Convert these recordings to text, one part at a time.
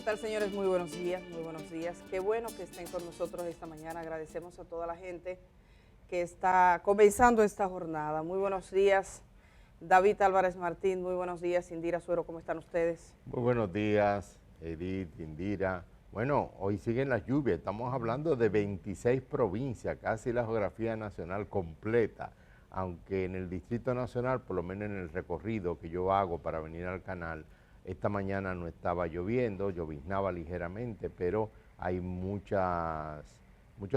tal, señores? Muy buenos días, muy buenos días. Qué bueno que estén con nosotros esta mañana. Agradecemos a toda la gente que está comenzando esta jornada. Muy buenos días, David Álvarez Martín. Muy buenos días, Indira Suero. ¿Cómo están ustedes? Muy buenos días, Edith, Indira. Bueno, hoy siguen las lluvias. Estamos hablando de 26 provincias, casi la geografía nacional completa. Aunque en el Distrito Nacional, por lo menos en el recorrido que yo hago para venir al canal, esta mañana no estaba lloviendo, lloviznaba ligeramente, pero hay muchos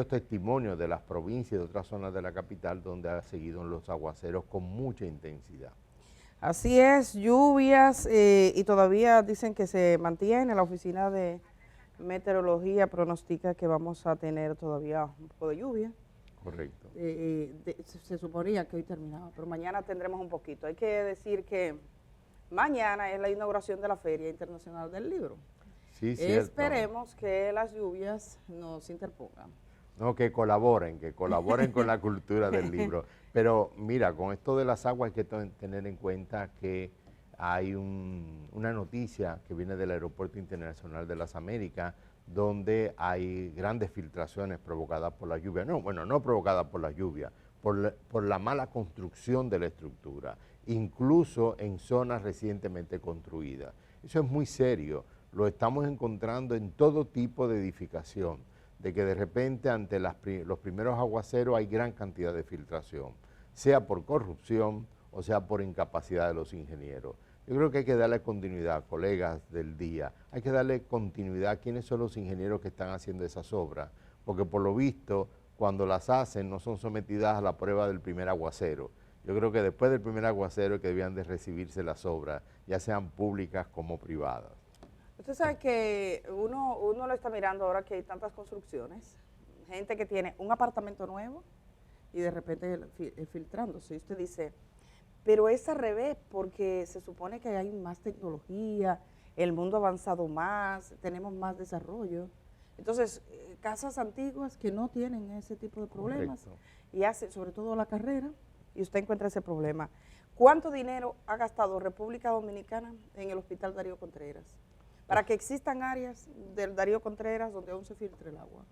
testimonios de las provincias y de otras zonas de la capital donde ha seguido los aguaceros con mucha intensidad. Así es, lluvias y todavía dicen que se mantiene. La oficina de meteorología pronostica que vamos a tener todavía un poco de lluvia. Correcto. Se suponía que hoy terminaba, pero mañana tendremos un poquito. Hay que decir que mañana es la inauguración de la Feria Internacional del Libro. Sí, cierto. Esperemos que las lluvias nos interpongan. No, que colaboren con la cultura del libro. Pero mira, con esto de las aguas hay que tener en cuenta que hay una noticia que viene del Aeropuerto Internacional de las Américas, donde hay grandes filtraciones provocadas por la lluvia. No, bueno, no provocadas por la lluvia, por la mala construcción de la estructura, incluso en zonas recientemente construidas. Eso es muy serio, lo estamos encontrando en todo tipo de edificación, de que de repente ante los primeros aguaceros hay gran cantidad de filtración, sea por corrupción o sea por incapacidad de los ingenieros. Yo creo que hay que darle continuidad, colegas del día, hay que darle continuidad a quiénes son los ingenieros que están haciendo esas obras, porque por lo visto, cuando las hacen no son sometidas a la prueba del primer aguacero. Yo creo que después del primer aguacero es que debían de recibirse las obras, ya sean públicas como privadas. Usted sabe que uno lo está mirando ahora que hay tantas construcciones, gente que tiene un apartamento nuevo y de repente filtrándose. Y usted dice, pero es al revés, porque se supone que hay más tecnología, el mundo ha avanzado más, tenemos más desarrollo. Entonces, casas antiguas que no tienen ese tipo de problemas. Correcto. Y hace sobre todo la carrera, y usted encuentra ese problema. ¿Cuánto dinero ha gastado República Dominicana en el Hospital Darío Contreras para que existan áreas del Darío Contreras donde aún se filtre el agua?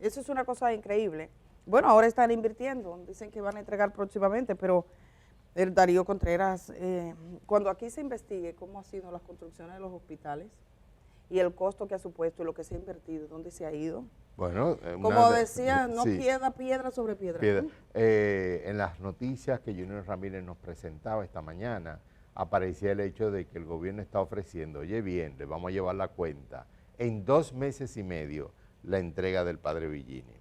Eso es una cosa increíble. Bueno, ahora están invirtiendo, dicen que van a entregar próximamente, pero el Darío Contreras, cuando aquí se investigue cómo han sido las construcciones de los hospitales y el costo que ha supuesto y lo que se ha invertido, dónde se ha ido. Bueno, como decía, no sí. Queda piedra sobre piedra. En las noticias que Junior Ramírez nos presentaba esta mañana, aparecía el hecho de que el gobierno está ofreciendo, oye bien, le vamos a llevar la cuenta, en 2 meses y medio la entrega del padre Villini.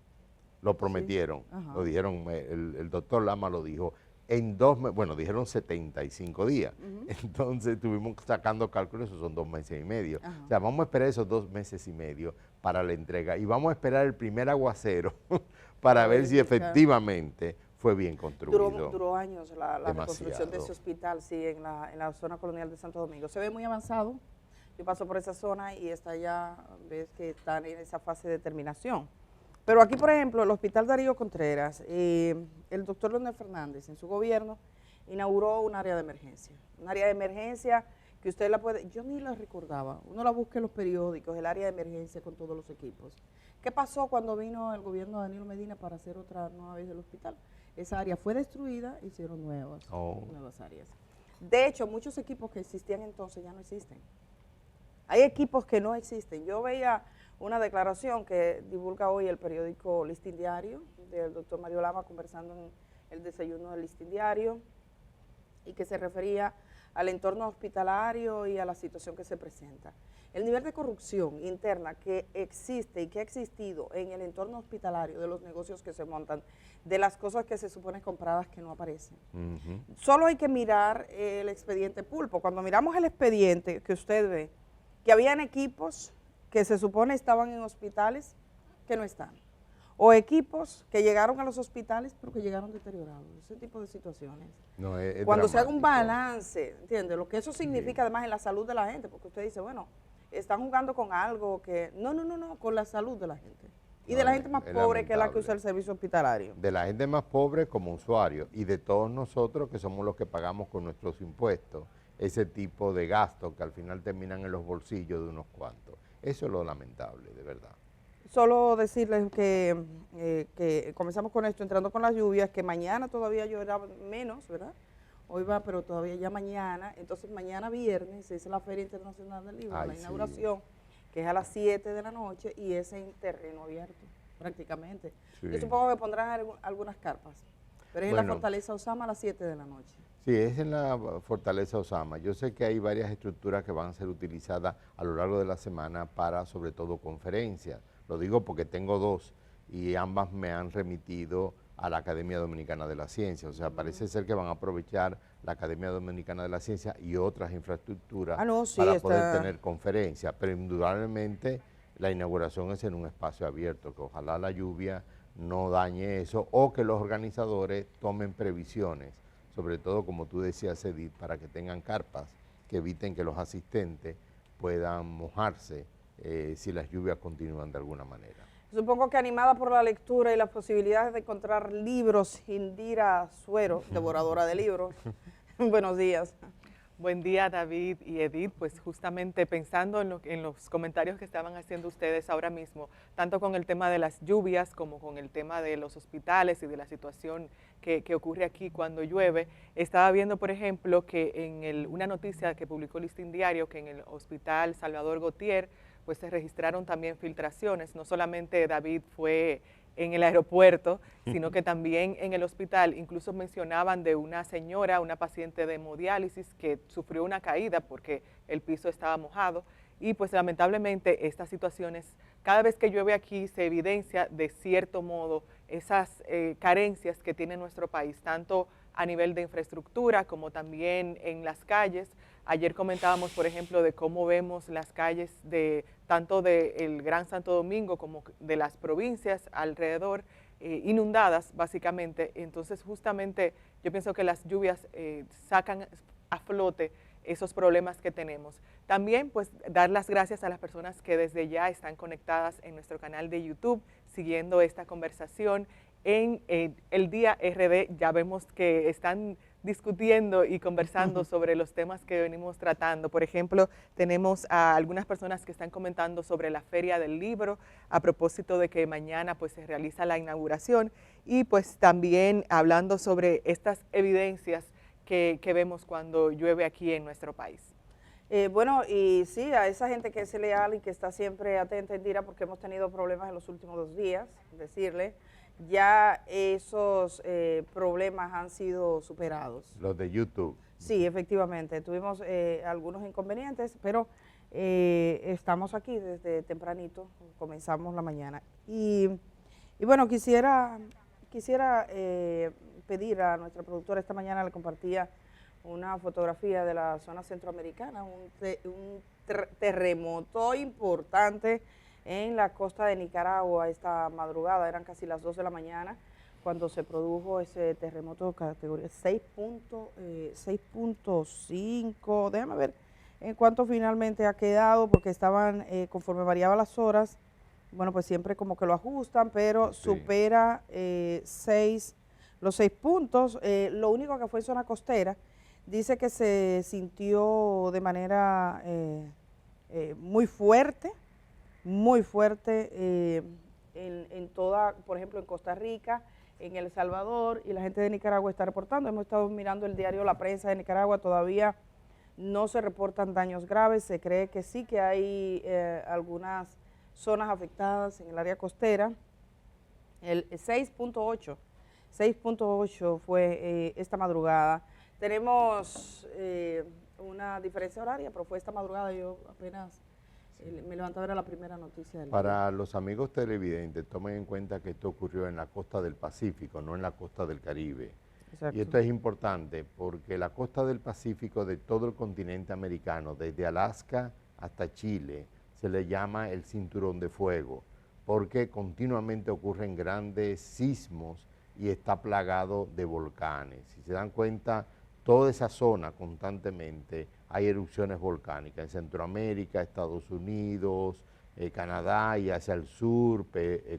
Lo prometieron, sí. Lo dijeron, el doctor Lama lo dijo, en 2 meses, bueno, dijeron 75 días, entonces estuvimos sacando cálculos, esos son 2 meses y medio. O sea, vamos a esperar esos 2 meses y medio para la entrega y vamos a esperar el primer aguacero para ver si efectivamente fue bien construido. Duró años la reconstrucción de ese hospital, sí, en la zona colonial de Santo Domingo. Se ve muy avanzado, yo paso por esa zona y está ya, ves que están en esa fase de terminación. Pero aquí, por ejemplo, el Hospital Darío Contreras, el doctor Leonel Fernández, en su gobierno, inauguró un área de emergencia. Un área de emergencia que usted la puede, yo ni la recordaba, uno la busca en los periódicos, el área de emergencia con todos los equipos. ¿Qué pasó cuando vino el gobierno de Danilo Medina para hacer otra nueva vez del hospital? Esa área fue destruida, hicieron nuevas áreas. De hecho, muchos equipos que existían entonces ya no existen. Hay equipos que no existen. Yo veía una declaración que divulga hoy el periódico Listín Diario, del doctor Mario Lama, conversando en el desayuno del Listín Diario, y que se refería al entorno hospitalario y a la situación que se presenta. El nivel de corrupción interna que existe y que ha existido en el entorno hospitalario, de los negocios que se montan, de las cosas que se suponen compradas que no aparecen. Solo hay que mirar el expediente Pulpo. Cuando miramos el expediente que usted ve, que habían equipos que se supone estaban en hospitales que no están, o equipos que llegaron a los hospitales pero que llegaron deteriorados, ese tipo de situaciones. No, es cuando dramático. Se haga un balance, ¿entiende? Lo que eso significa además en la salud de la gente, porque usted dice, bueno, están jugando con algo que, no, con la salud de la gente. Y de la gente más pobre que es la que usa el servicio hospitalario. De la gente más pobre como usuario y de todos nosotros que somos los que pagamos con nuestros impuestos ese tipo de gastos que al final terminan en los bolsillos de unos cuantos. Eso es lo lamentable, de verdad. Solo decirles que comenzamos con esto, entrando con las lluvias, que mañana todavía lloverá menos, ¿verdad? Hoy va, pero todavía ya mañana. Entonces mañana viernes se hizo la Feria Internacional del Libro, la inauguración, que es a las 7 de la noche y es en terreno abierto, prácticamente. Sí. Yo supongo que pondrán algunas carpas, pero es en la Fortaleza Osama a las 7 de la noche. Sí, es en la Fortaleza Osama. Yo sé que hay varias estructuras que van a ser utilizadas a lo largo de la semana para, sobre todo, conferencias. Lo digo porque tengo dos y ambas me han remitido a la Academia Dominicana de la Ciencia. O sea, parece ser que van a aprovechar la Academia Dominicana de la Ciencia y otras infraestructuras para poder tener conferencias. Pero indudablemente la inauguración es en un espacio abierto, que ojalá la lluvia no dañe eso o que los organizadores tomen previsiones, sobre todo, como tú decías, Edith, para que tengan carpas que eviten que los asistentes puedan mojarse si las lluvias continúan de alguna manera. Supongo que animada por la lectura y las posibilidades de encontrar libros, Indira Suero, devoradora de libros. Buenos días. Buen día, David y Edith. Pues justamente pensando en los comentarios que estaban haciendo ustedes ahora mismo, tanto con el tema de las lluvias como con el tema de los hospitales y de la situación que ocurre aquí cuando llueve, estaba viendo, por ejemplo, que en una noticia que publicó Listín Diario, que en el Hospital Salvador Gautier, pues se registraron también filtraciones. No solamente David fue en el aeropuerto, sino que también en el hospital. Incluso mencionaban de una señora, una paciente de hemodiálisis que sufrió una caída porque el piso estaba mojado. Y pues lamentablemente estas situaciones, cada vez que llueve aquí se evidencia de cierto modo esas carencias que tiene nuestro país, tanto a nivel de infraestructura como también en las calles. Ayer comentábamos, por ejemplo, de cómo vemos las calles tanto del Gran Santo Domingo como de las provincias alrededor, inundadas básicamente. Entonces justamente yo pienso que las lluvias sacan a flote esos problemas que tenemos. También pues dar las gracias a las personas que desde ya están conectadas en nuestro canal de YouTube, siguiendo esta conversación. En el Día RD ya vemos que están discutiendo y conversando sobre los temas que venimos tratando. Por ejemplo, tenemos a algunas personas que están comentando sobre la Feria del Libro, a propósito de que mañana pues se realiza la inauguración, y pues también hablando sobre estas evidencias que vemos cuando llueve aquí en nuestro país. Bueno, y sí, a esa gente que es leal y que está siempre atenta, Indira, porque hemos tenido problemas en los últimos 2 días, decirle, ya esos problemas han sido superados. Los de YouTube. Sí, efectivamente, tuvimos algunos inconvenientes, pero estamos aquí desde tempranito, comenzamos la mañana. Y bueno, quisiera pedir a nuestra productora, esta mañana le compartía una fotografía de la zona centroamericana, un terremoto importante en la costa de Nicaragua esta madrugada. Eran casi las 2 de la mañana cuando se produjo ese terremoto de categoría 6.5, déjame ver en cuánto finalmente ha quedado, porque estaban, conforme variaban las horas, bueno, pues siempre como que lo ajustan, pero sí supera los 6 puntos. Lo único que fue en zona costera, dice que se sintió de manera muy fuerte en toda, por ejemplo, en Costa Rica, en El Salvador, y la gente de Nicaragua está reportando. Hemos estado mirando el diario La Prensa de Nicaragua, todavía no se reportan daños graves. Se cree que sí, que hay algunas zonas afectadas en el área costera. El 6.8 fue esta madrugada. Tenemos una diferencia horaria, pero fue esta madrugada, yo apenas me levanté a ver la primera noticia del Para día. Los amigos televidentes, tomen en cuenta que esto ocurrió en la costa del Pacífico, no en la costa del Caribe. Exacto. Y esto es importante porque la costa del Pacífico de todo el continente americano, desde Alaska hasta Chile, se le llama el cinturón de fuego, porque continuamente ocurren grandes sismos y está plagado de volcanes. Si se dan cuenta, toda esa zona constantemente hay erupciones volcánicas, en Centroamérica, Estados Unidos, Canadá y hacia el sur,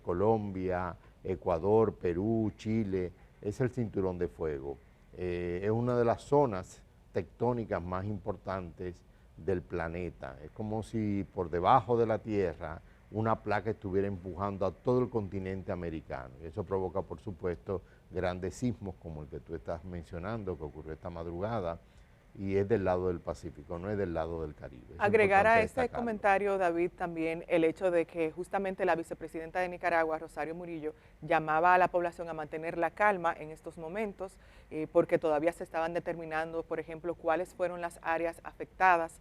Colombia, Ecuador, Perú, Chile, es el cinturón de fuego. Es una de las zonas tectónicas más importantes del planeta. Es como si por debajo de la Tierra una placa estuviera empujando a todo el continente americano. Y eso provoca, por supuesto, grandes sismos como el que tú estás mencionando, que ocurrió esta madrugada, y es del lado del Pacífico, no es del lado del Caribe. Agregar a ese comentario, David, también el hecho de que justamente la vicepresidenta de Nicaragua, Rosario Murillo, llamaba a la población a mantener la calma en estos momentos, porque todavía se estaban determinando, por ejemplo, cuáles fueron las áreas afectadas,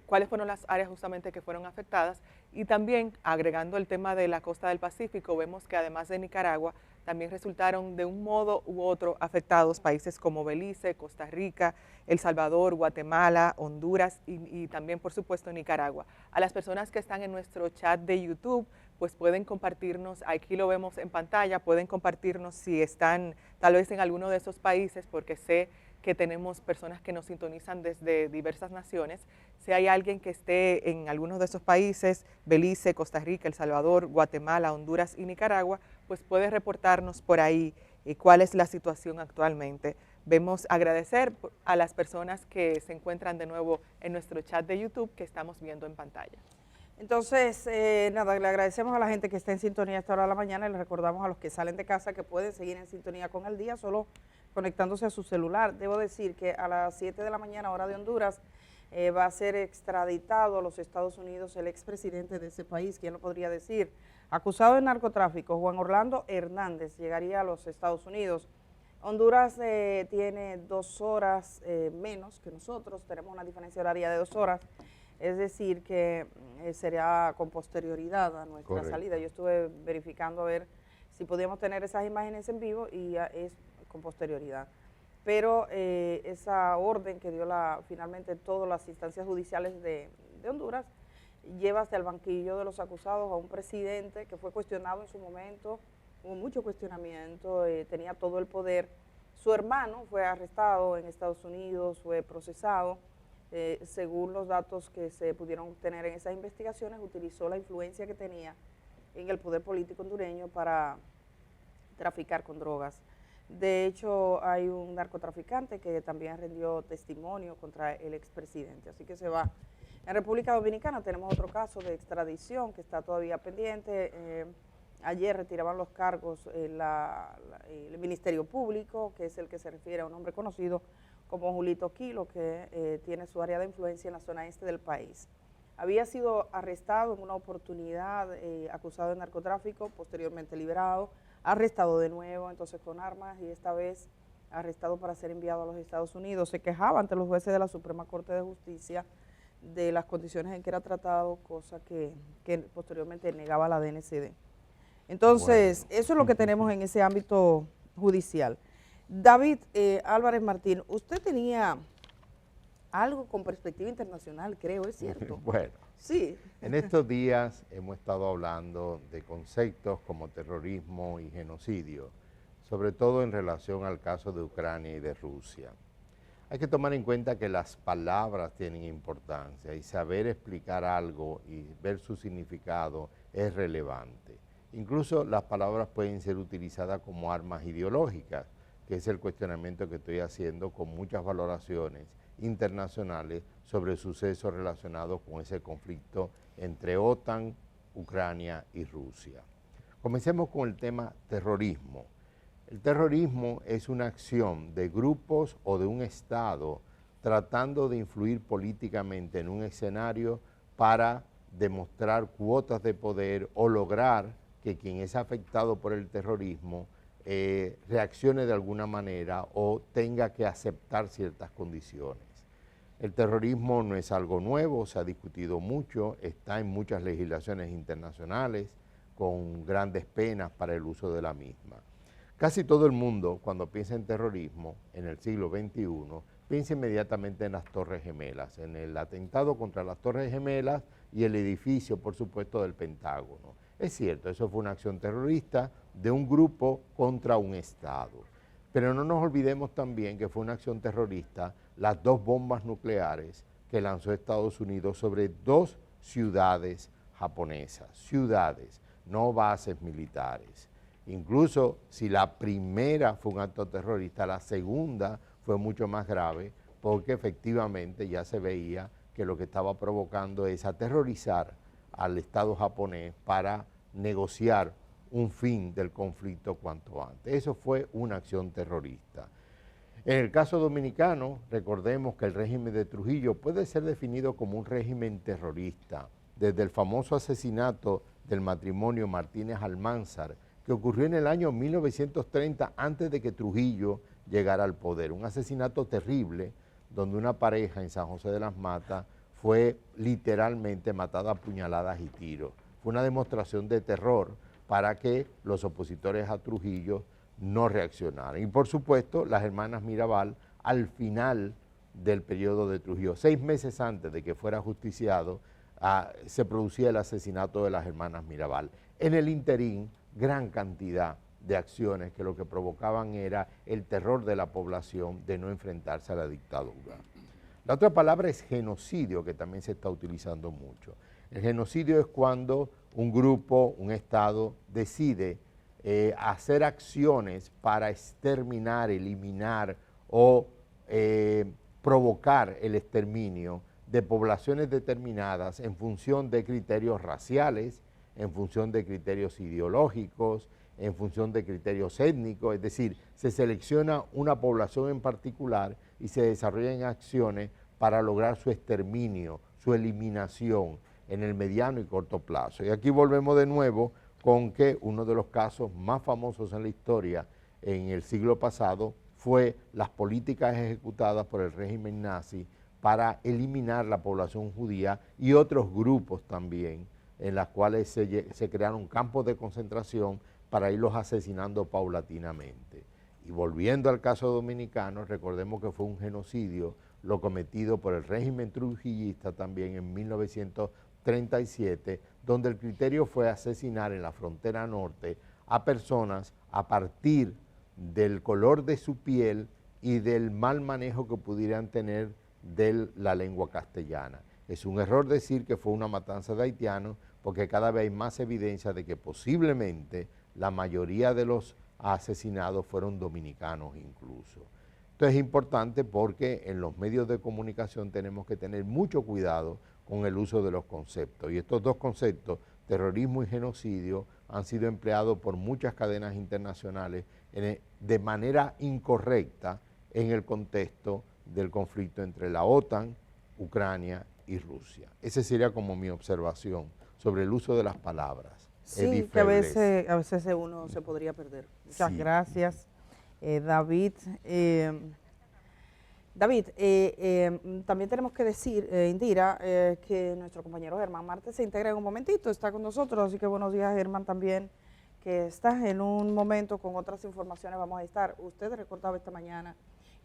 cuáles fueron las áreas justamente que fueron afectadas, y también agregando el tema de la costa del Pacífico, vemos que además de Nicaragua, también resultaron de un modo u otro afectados países como Belice, Costa Rica, El Salvador, Guatemala, Honduras y también, por supuesto, Nicaragua. A las personas que están en nuestro chat de YouTube, pues pueden compartirnos, aquí lo vemos en pantalla, pueden compartirnos si están tal vez en alguno de esos países, porque sé que tenemos personas que nos sintonizan desde diversas naciones. Si hay alguien que esté en algunos de esos países, Belice, Costa Rica, El Salvador, Guatemala, Honduras y Nicaragua, pues puede reportarnos por ahí cuál es la situación actualmente. Vemos agradecer a las personas que se encuentran de nuevo en nuestro chat de YouTube que estamos viendo en pantalla. Entonces, nada, le agradecemos a la gente que está en sintonía a esta hora de la mañana y les recordamos a los que salen de casa que pueden seguir en sintonía con El Día, solo conectándose a su celular. Debo decir que a las 7 de la mañana, hora de Honduras, va a ser extraditado a los Estados Unidos el expresidente de ese país, ¿quién lo podría decir? Acusado de narcotráfico, Juan Orlando Hernández llegaría a los Estados Unidos. Honduras tiene 2 horas menos que nosotros, tenemos una diferencia horaria de 2 horas, es decir que sería con posterioridad a nuestra salida. Yo estuve verificando a ver si podíamos tener esas imágenes en vivo y ya es con posterioridad. Pero esa orden que dio finalmente todas las instancias judiciales de Honduras lleva hasta el banquillo de los acusados a un presidente que fue cuestionado en su momento, hubo mucho cuestionamiento, tenía todo el poder. Su hermano fue arrestado en Estados Unidos, fue procesado, según los datos que se pudieron obtener en esas investigaciones, utilizó la influencia que tenía en el poder político hondureño para traficar con drogas. De hecho, hay un narcotraficante que también rindió testimonio contra el expresidente, así que se va. En República Dominicana tenemos otro caso de extradición que está todavía pendiente. Ayer retiraban los cargos el Ministerio Público, que es el que se refiere a un hombre conocido como Julito Quilo, que tiene su área de influencia en la zona este del país. Había sido arrestado en una oportunidad, acusado de narcotráfico, posteriormente liberado, arrestado de nuevo, entonces con armas, y esta vez arrestado para ser enviado a los Estados Unidos. Se quejaba ante los jueces de la Suprema Corte de Justicia de las condiciones en que era tratado, cosa que posteriormente negaba la DNCD. Entonces, bueno, eso es lo que tenemos en ese ámbito judicial. David Álvarez Martín, usted tenía algo con perspectiva internacional, creo, ¿es cierto? Bueno, sí. En estos días hemos estado hablando de conceptos como terrorismo y genocidio, sobre todo en relación al caso de Ucrania y de Rusia. Hay que tomar en cuenta que las palabras tienen importancia y saber explicar algo y ver su significado es relevante. Incluso las palabras pueden ser utilizadas como armas ideológicas, que es el cuestionamiento que estoy haciendo con muchas valoraciones internacionales sobre sucesos relacionados con ese conflicto entre OTAN, Ucrania y Rusia. Comencemos con el tema terrorismo. El terrorismo es una acción de grupos o de un Estado tratando de influir políticamente en un escenario para demostrar cuotas de poder o lograr que quien es afectado por el terrorismo reaccione de alguna manera o tenga que aceptar ciertas condiciones. El terrorismo no es algo nuevo, se ha discutido mucho, está en muchas legislaciones internacionales con grandes penas para el uso de la misma. Casi todo el mundo, cuando piensa en terrorismo en el siglo XXI, piensa inmediatamente en las Torres Gemelas, en el atentado contra las Torres Gemelas y el edificio, por supuesto, del Pentágono. Es cierto, eso fue una acción terrorista de un grupo contra un Estado. Pero no nos olvidemos también que fue una acción terrorista las 2 bombas nucleares que lanzó Estados Unidos sobre 2 ciudades japonesas, ciudades, no bases militares. Incluso si la primera fue un acto terrorista, la segunda fue mucho más grave porque efectivamente ya se veía que lo que estaba provocando es aterrorizar al Estado japonés para negociar un fin del conflicto cuanto antes. Eso fue una acción terrorista. En el caso dominicano, recordemos que el régimen de Trujillo puede ser definido como un régimen terrorista, desde el famoso asesinato del matrimonio Martínez Almanzar, que ocurrió en el año 1930, antes de que Trujillo llegara al poder. Un asesinato terrible, donde una pareja en San José de las Matas fue literalmente matada a puñaladas y tiros. Fue una demostración de terror para que los opositores a Trujillo no reaccionaran. Y por supuesto, las hermanas Mirabal, al final del periodo de Trujillo, 6 meses antes de que fuera ajusticiado, se producía el asesinato de las hermanas Mirabal. En el interín, gran cantidad de acciones que lo que provocaban era el terror de la población de no enfrentarse a la dictadura. La otra palabra es genocidio, que también se está utilizando mucho. El genocidio es cuando un grupo, un Estado, decide hacer acciones para exterminar, eliminar o provocar el exterminio de poblaciones determinadas en función de criterios raciales, en función de criterios ideológicos, en función de criterios étnicos, es decir, se selecciona una población en particular y se desarrollan acciones para lograr su exterminio, su eliminación en el mediano y corto plazo. Y aquí volvemos de nuevo con que uno de los casos más famosos en la historia en el siglo pasado fue las políticas ejecutadas por el régimen nazi para eliminar la población judía y otros grupos también, en las cuales se crearon campos de concentración para irlos asesinando paulatinamente. Y volviendo al caso dominicano, recordemos que fue un genocidio lo cometido por el régimen trujillista también en 1937, donde el criterio fue asesinar en la frontera norte a personas a partir del color de su piel y del mal manejo que pudieran tener de la lengua castellana. Es un error decir que fue una matanza de haitianos, porque cada vez hay más evidencia de que posiblemente la mayoría de los asesinados fueron dominicanos incluso. Esto es importante porque en los medios de comunicación tenemos que tener mucho cuidado con el uso de los conceptos. Y estos dos conceptos, terrorismo y genocidio, han sido empleados por muchas cadenas internacionales de manera incorrecta en el contexto del conflicto entre la OTAN, Ucrania y Rusia. Esa sería como mi observación sobre el uso de las palabras. Sí, que a veces uno se podría perder. Muchas gracias, David. David, también tenemos que decir, Indira, que nuestro compañero Germán Marte se integra en un momentito, está con nosotros, así que buenos días, Germán, también, que está en un momento con otras informaciones. Vamos a estar, usted recordaba esta mañana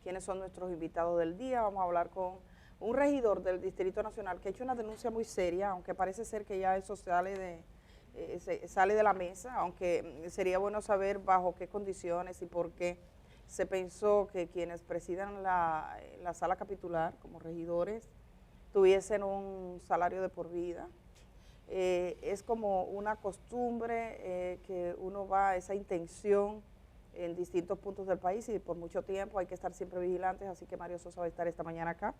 quiénes son nuestros invitados del día. Vamos a hablar con un regidor del Distrito Nacional que ha hecho una denuncia muy seria, aunque parece ser que ya eso sale de la mesa, aunque sería bueno saber bajo qué condiciones y por qué se pensó que quienes presidan la sala capitular como regidores tuviesen un salario de por vida. Es como una costumbre que uno va a esa intención en distintos puntos del país y por mucho tiempo hay que estar siempre vigilantes, así que Mario Sosa va a estar esta mañana acá.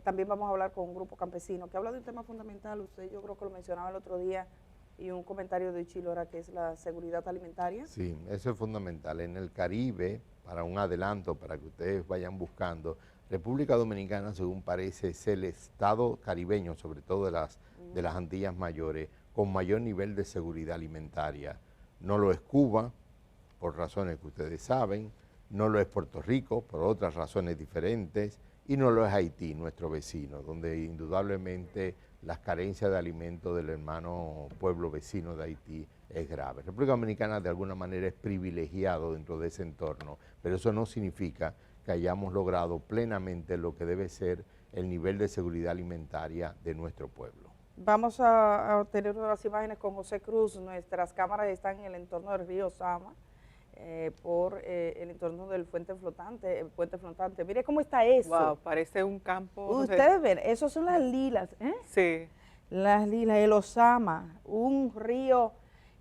También vamos a hablar con un grupo campesino que habla de un tema fundamental, usted yo creo que lo mencionaba el otro día, y un comentario de Chilora, que es la seguridad alimentaria. Sí, eso es fundamental. En el Caribe, para un adelanto, para que ustedes vayan buscando, República Dominicana, según parece, es el estado caribeño, sobre todo de las Antillas Mayores, con mayor nivel de seguridad alimentaria. No lo es Cuba, por razones que ustedes saben, no lo es Puerto Rico, por otras razones diferentes, y no lo es Haití, nuestro vecino, donde indudablemente las carencias de alimentos del hermano pueblo vecino de Haití es grave. República Dominicana de alguna manera es privilegiado dentro de ese entorno, pero eso no significa que hayamos logrado plenamente lo que debe ser el nivel de seguridad alimentaria de nuestro pueblo. Vamos a tener unas imágenes con José Cruz. Nuestras cámaras están en el entorno del río Sama, por el entorno del puente flotante. Mire cómo está eso. Wow, parece un campo. Ustedes ven, esos son las lilas, ¿eh? Sí. Las lilas, el Osama, un río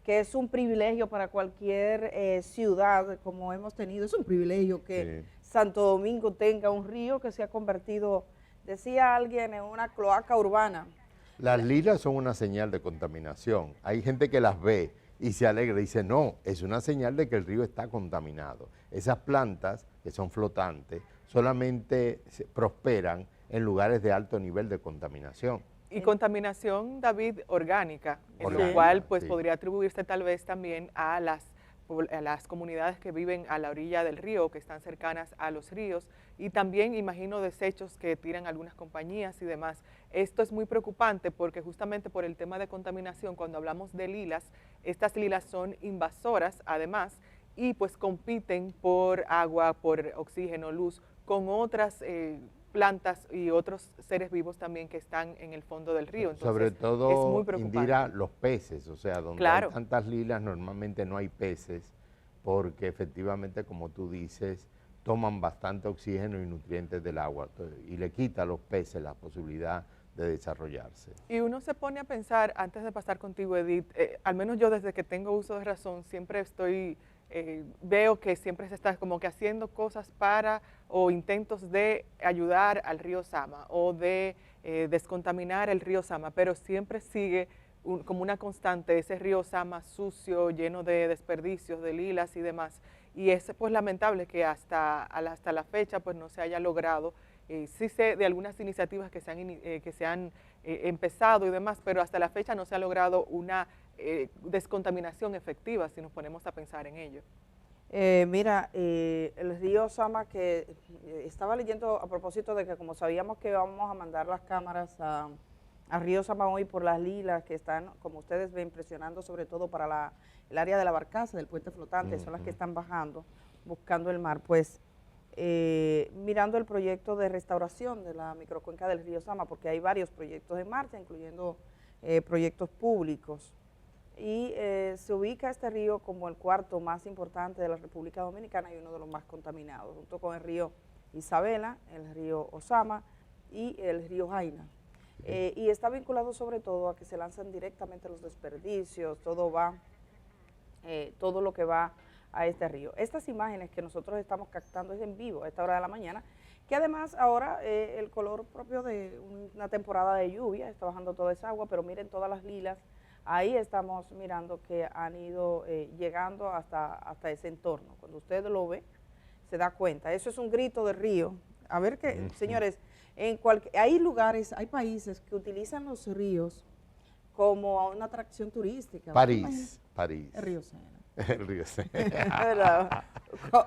que es un privilegio para cualquier ciudad, como hemos tenido, es un privilegio que Santo Domingo tenga un río que se ha convertido, decía alguien, en una cloaca urbana. Las lilas son una señal de contaminación. Hay gente que las ve y se alegra y dice, no, es una señal de que el río está contaminado. Esas plantas, que son flotantes, solamente prosperan en lugares de alto nivel de contaminación. Y contaminación, David, orgánica, en lo cual pues podría atribuirse tal vez también a las comunidades que viven a la orilla del río, que están cercanas a los ríos, y también imagino desechos que tiran algunas compañías y demás. Esto es muy preocupante porque justamente por el tema de contaminación, cuando hablamos de lilas, estas lilas son invasoras además y pues compiten por agua, por oxígeno, luz, con otras plantas y otros seres vivos también que están en el fondo del río. Entonces, sobre todo, es muy preocupante. Indira, los peces, o sea, donde hay tantas lilas normalmente no hay peces, porque efectivamente, como tú dices, toman bastante oxígeno y nutrientes del agua y le quita a los peces la posibilidad de desarrollarse. Y uno se pone a pensar, antes de pasar contigo, Edith, al menos yo desde que tengo uso de razón, siempre veo que siempre se está como que haciendo cosas para o intentos de ayudar al río Sama o de descontaminar el río Sama, pero siempre sigue como una constante ese río Sama sucio, lleno de desperdicios, de lilas y demás. Y es pues lamentable que hasta la fecha pues no se haya logrado. Sí sé de algunas iniciativas que se han empezado y demás, pero hasta la fecha no se ha logrado una descontaminación efectiva si nos ponemos a pensar en ello. Mira, el río Sama, que estaba leyendo a propósito de que como sabíamos que vamos a mandar las cámaras a río Sama hoy por las lilas que están, como ustedes ven, presionando sobre todo para el área de la barcaza, del puente flotante, son las que están bajando, buscando el mar, pues mirando el proyecto de restauración de la microcuenca del río Sama, porque hay varios proyectos en marcha, incluyendo proyectos públicos. Y se ubica este río como el cuarto más importante de la República Dominicana y uno de los más contaminados, junto con el río Isabela, el río Osama y el río Jaina. Y está vinculado sobre todo a que se lanzan directamente los desperdicios, todo lo que va a este río. Estas imágenes que nosotros estamos captando es en vivo a esta hora de la mañana, que además ahora el color propio de una temporada de lluvia, está bajando toda esa agua, pero miren todas las lilas. Ahí estamos mirando que han ido llegando hasta ese entorno. Cuando usted lo ve, se da cuenta. Eso es un grito de río. A ver que, señores, hay lugares, hay países que utilizan los ríos como una atracción turística. París. El río Sena. El río Sena.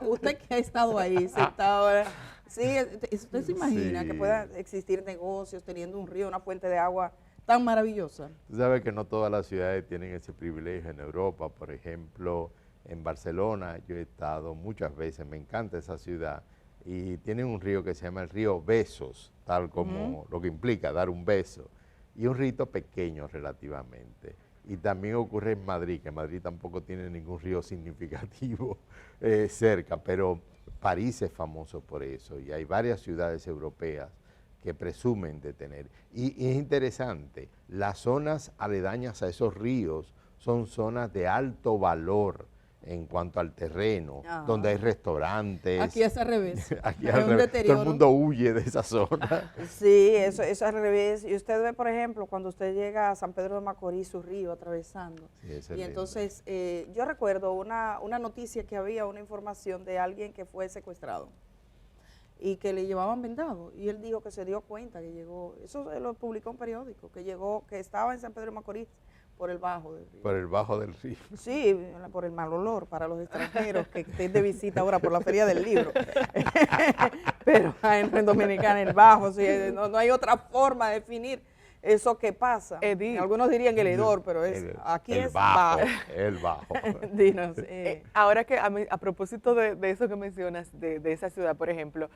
Usted que ha estado ahí, sentado, sí, usted se imagina que pueda existir negocios teniendo un río, una fuente de agua tan maravillosa. Tú sabes que no todas las ciudades tienen ese privilegio. En Europa, por ejemplo, en Barcelona, yo he estado muchas veces, me encanta esa ciudad, y tienen un río que se llama el río Besos, tal como lo que implica dar un beso, y un río pequeño relativamente. Y también ocurre en Madrid, que Madrid tampoco tiene ningún río significativo cerca, pero París es famoso por eso, y hay varias ciudades europeas que presumen de tener. Y es interesante, las zonas aledañas a esos ríos son zonas de alto valor en cuanto al terreno, donde hay restaurantes. Aquí es al revés. Aquí al revés. Todo el mundo huye de esa zona. Sí, eso es al revés. Y usted ve, por ejemplo, cuando usted llega a San Pedro de Macorís, su río atravesando. Sí, y entonces, yo recuerdo una noticia que había, una información de alguien que fue secuestrado y que le llevaban vendado, y él dijo que se dio cuenta que llegó, eso lo publicó un periódico, que llegó, que estaba en San Pedro de Macorís por el bajo del río. Por el bajo del río. Sí, por el mal olor para los extranjeros que estén de visita ahora por la Feria del Libro. Pero en Dominicana el bajo, sí, no hay otra forma de definir eso que pasa. Algunos dirían el hedor, pero aquí es bajo. El bajo. Dinos. Ahora que a propósito de eso que mencionas, de esa ciudad, por ejemplo,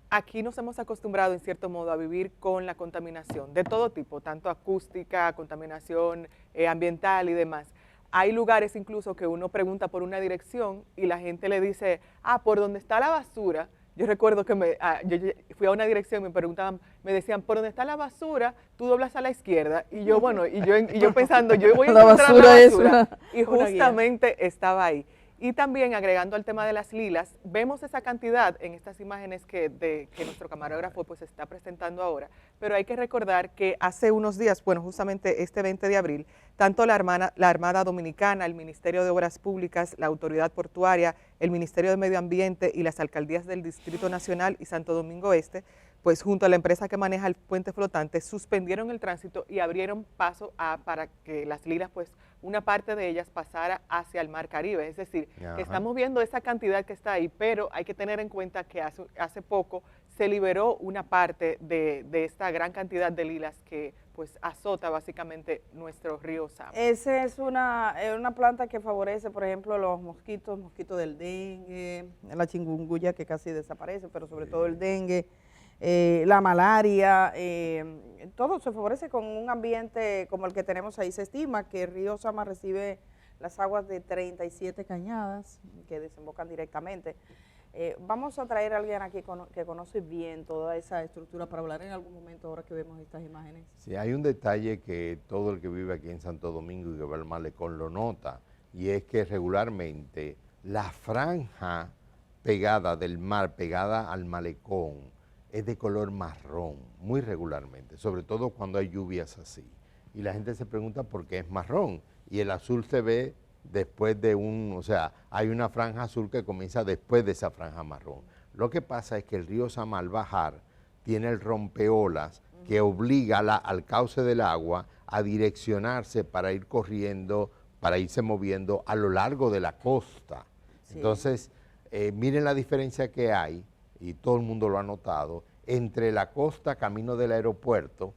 aquí nos hemos acostumbrado en cierto modo a vivir con la contaminación de todo tipo, tanto acústica, contaminación ambiental y demás. Hay lugares incluso que uno pregunta por una dirección y la gente le dice, por donde está la basura, Yo recuerdo que yo fui a una dirección y me preguntaban, me decían, ¿por dónde está la basura? Tú doblas a la izquierda. Y yo, bueno, y yo pensando, yo voy a encontrar la basura. Y justamente estaba ahí. Y también, agregando al tema de las lilas, vemos esa cantidad en estas imágenes que nuestro camarógrafo pues está presentando ahora, pero hay que recordar que hace unos días, bueno, justamente este 20 de abril, tanto la Armada Dominicana, el Ministerio de Obras Públicas, la Autoridad Portuaria, el Ministerio de Medio Ambiente y las alcaldías del Distrito Nacional y Santo Domingo Este, pues junto a la empresa que maneja el puente flotante, suspendieron el tránsito y abrieron paso para que las lilas, pues una parte de ellas pasara hacia el Mar Caribe. Es decir, que estamos viendo esa cantidad que está ahí, pero hay que tener en cuenta que hace poco se liberó una parte de esta gran cantidad de lilas que pues azota básicamente nuestro río Sama. Esa es una planta que favorece, por ejemplo, los mosquitos del dengue, la chikungunya que casi desaparece, pero sobre todo el dengue. La malaria, todo se favorece con un ambiente como el que tenemos ahí. Se estima que el río Sama recibe las aguas de 37 cañadas que desembocan directamente. Vamos a traer a alguien aquí que conoce bien toda esa estructura para hablar en algún momento ahora que vemos estas imágenes. Sí, hay un detalle que todo el que vive aquí en Santo Domingo y que va al malecón lo nota, y es que regularmente la franja pegada del mar, pegada al malecón, es de color marrón, muy regularmente, sobre todo cuando hay lluvias así. Y la gente se pregunta por qué es marrón, y el azul se ve después de o sea, hay una franja azul que comienza después de esa franja marrón. Lo que pasa es que el río Sama al bajar tiene el rompeolas que obliga al cauce del agua a direccionarse para ir corriendo, para irse moviendo a lo largo de la costa. Sí. Entonces, miren la diferencia que hay, y todo el mundo lo ha notado, entre la costa camino del aeropuerto,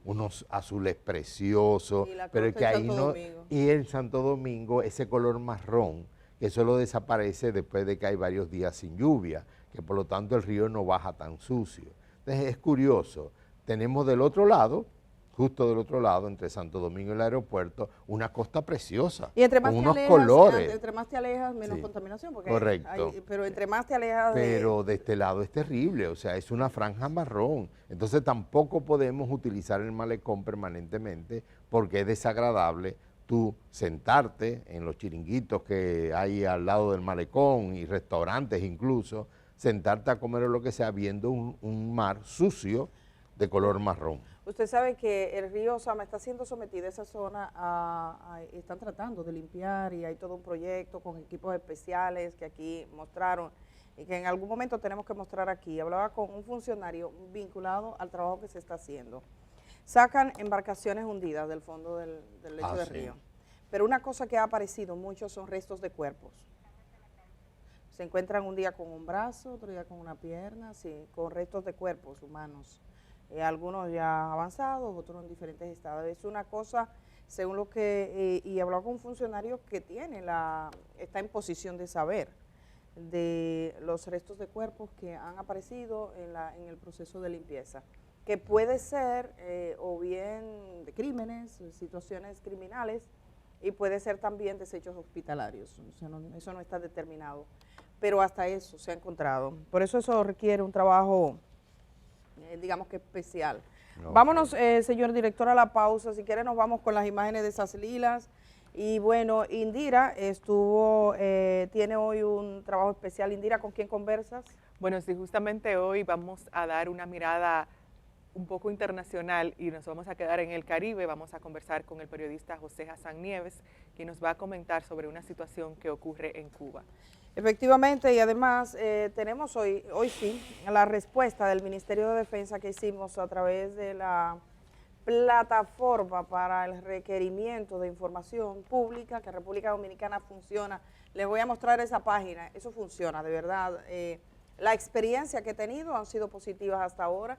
unos azules preciosos, pero que ahí no, y en Santo Domingo ese color marrón, que solo desaparece después de que hay varios días sin lluvia, que por lo tanto el río no baja tan sucio. Entonces es curioso, tenemos del otro lado, justo del otro lado, entre Santo Domingo y el aeropuerto, una costa preciosa, y entre más con unos colores. Entre más te alejas, menos sí, contaminación. Porque correcto. Pero entre más te alejas... Pero de este lado es terrible, o sea, es una franja marrón. Entonces tampoco podemos utilizar el malecón permanentemente porque es desagradable tú sentarte en los chiringuitos que hay al lado del malecón y restaurantes incluso, sentarte a comer o lo que sea viendo un mar sucio de color marrón. Usted sabe que el río Sama está siendo sometido a esa zona, están tratando de limpiar y hay todo un proyecto con equipos especiales que aquí mostraron y que en algún momento tenemos que mostrar aquí. Hablaba con un funcionario vinculado al trabajo que se está haciendo. Sacan embarcaciones hundidas del fondo del lecho del río, pero una cosa que ha aparecido mucho son restos de cuerpos. Se encuentran un día con un brazo, otro día con una pierna, sí, con restos de cuerpos humanos. Algunos ya avanzados, otros en diferentes estados. Es una cosa, según lo que, y habló con un funcionario que está en posición de saber de los restos de cuerpos que han aparecido en el proceso de limpieza, que puede ser o bien de crímenes, situaciones criminales, y puede ser también desechos hospitalarios. O sea, eso no está determinado, pero hasta eso se ha encontrado. Por eso requiere un trabajo digamos que especial. No, vámonos, señor director, a la pausa. Si quiere nos vamos con las imágenes de esas lilas. Y bueno, Indira tiene hoy un trabajo especial. Indira, ¿con quién conversas? Bueno, sí, justamente hoy vamos a dar una mirada un poco internacional y nos vamos a quedar en el Caribe. Vamos a conversar con el periodista José Hassan Nieves, quien nos va a comentar sobre una situación que ocurre en Cuba. Efectivamente, y además tenemos hoy sí la respuesta del Ministerio de Defensa que hicimos a través de la plataforma para el requerimiento de información pública que República Dominicana funciona. Les voy a mostrar esa página, eso funciona, de verdad. La experiencia que he tenido han sido positivas hasta ahora.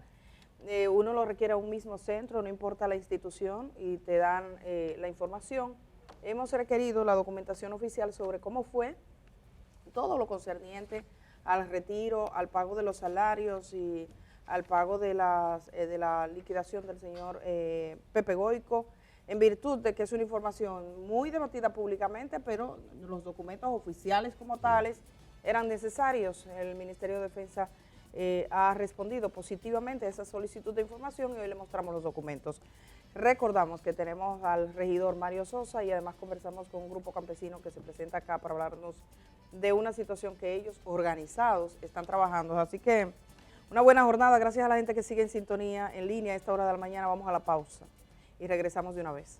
Uno lo requiere a un mismo centro, no importa la institución, y te dan la información. Hemos requerido la documentación oficial sobre cómo fue todo lo concerniente al retiro, al pago de los salarios y al pago de la liquidación del señor Pepe Goico, en virtud de que es una información muy debatida públicamente, pero los documentos oficiales como tales eran necesarios. El Ministerio de Defensa ha respondido positivamente a esa solicitud de información y hoy le mostramos los documentos. Recordamos que tenemos al regidor Mario Sosa y además conversamos con un grupo campesino que se presenta acá para hablarnos de una situación que ellos organizados están trabajando. Así que una buena jornada, gracias a la gente que sigue en sintonía en línea a esta hora de la mañana. Vamos a la pausa y regresamos de una vez.